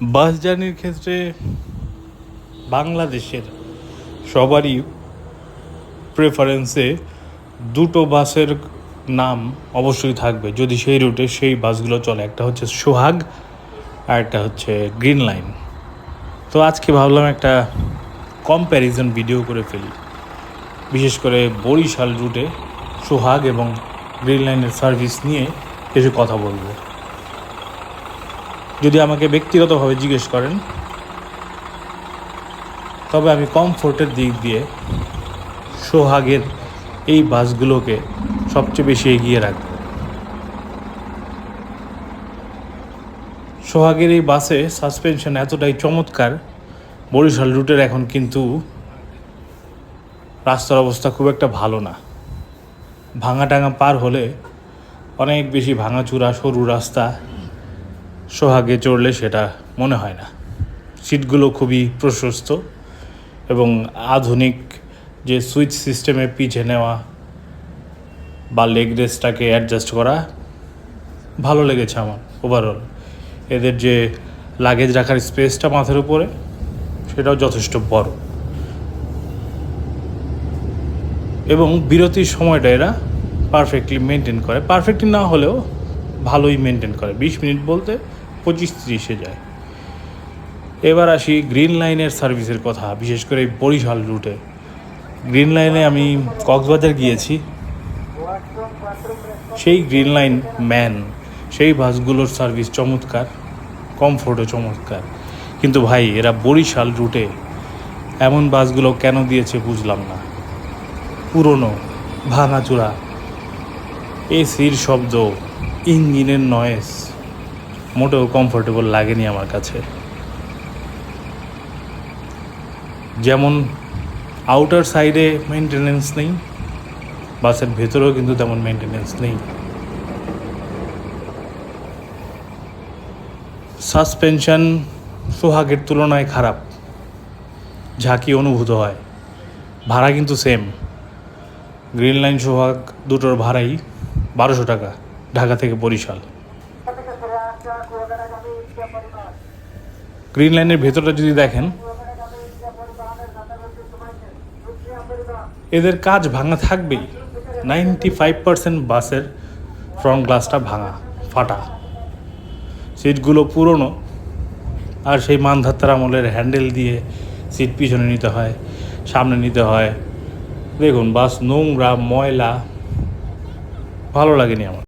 বাস জার্নির ক্ষেত্রে বাংলাদেশের সবারই প্রেফারেন্সে দুটো বাসের নাম অবশ্যই থাকবে যদি সেই রুটে সেই বাসগুলো চলে। একটা হচ্ছে সোহাগ আর একটা হচ্ছে গ্রিন লাইন। তো আজকে ভাবলাম একটা কম্প্যারিজন ভিডিও করে ফেলি, বিশেষ করে বরিশাল রুটে সোহাগ এবং গ্রিন লাইনের সার্ভিস নিয়ে কিছু কথা বলবো। যদি আমাকে ব্যক্তিগতভাবে জিজ্ঞেস করেন তবে আমি কমফোর্টের দিক দিয়ে সোহাগের এই বাসগুলোকে সবচেয়ে বেশি এগিয়ে রাখব। সোহাগের এই বাসে সাসপেনশন এতটাই চমৎকার, বরিশাল রুটের এখন কিন্তু রাস্তার অবস্থা খুব একটা ভালো না। ভাঙা টাঙা পার হলে অনেক বেশি ভাঙাচুরা সরু রাস্তা, সোহাগে চড়লে সেটা মনে হয় না। সিটগুলো খুবই প্রশস্ত এবং আধুনিক যে সুইচ সিস্টেমে পিছে নেওয়া বা লেগ রেসটাকে অ্যাডজাস্ট করা ভালো লেগেছে আমার ওভারঅল। এদের যে লাগেজ রাখার স্পেসটা মাথার উপরে সেটাও যথেষ্ট বড় এবং বিরতির সময়টা এরা পারফেক্টলি মেনটেন করে। পারফেক্টলি না হলেও ভালোই মেনটেন করে, 20 মিনিট বলতে 25-30-এ যায়। এবার আসি গ্রিন লাইনের সার্ভিসের কথা, বিশেষ করে বরিশাল রুটে। গ্রিন লাইনে আমি কক্সবাজার গিয়েছি, সেই গ্রিন লাইন ম্যান সেই বাসগুলোর সার্ভিস চমৎকার, কমফোর্টও চমৎকার। কিন্তু ভাই এরা বরিশাল রুটে এমন বাসগুলো কেন দিয়েছে বুঝলাম না। পুরনো, ভাঙাচোরা, এসির শব্দ, ইঞ্জিনের নয়েজ মোটেও কমফোর্টেবল লাগেনি আমার কাছে। যেমন আউটার সাইডে মেনটেনেন্স নেই, বাসের ভেতরেও কিন্তু তেমন মেনটেনেন্স নেই। সাসপেনশন সোহাগের তুলনায় খারাপ, ঝাঁকি অনুভূত হয়। ভাড়া কিন্তু সেম, গ্রিন লাইন সোহাগ দুটোর ভাড়াই 1200 টাকা ঢাকা থেকে বরিশাল। গ্রিন লাইনের ভেতরটা যদি দেখেন, এদের কাজ ভাঙা থাকবেই। 95% বাসের ফ্রন্ট গ্লাসটা ভাঙা, ফাটা, সিটগুলো পুরনো, আর সেই মানধাত্তার আমলের হ্যান্ডেল দিয়ে সিট পিছনে নিতে হয়, সামনে নিতে হয়। দেখুন বাস নোংরা, ময়লা, ভালো লাগেনি আমার।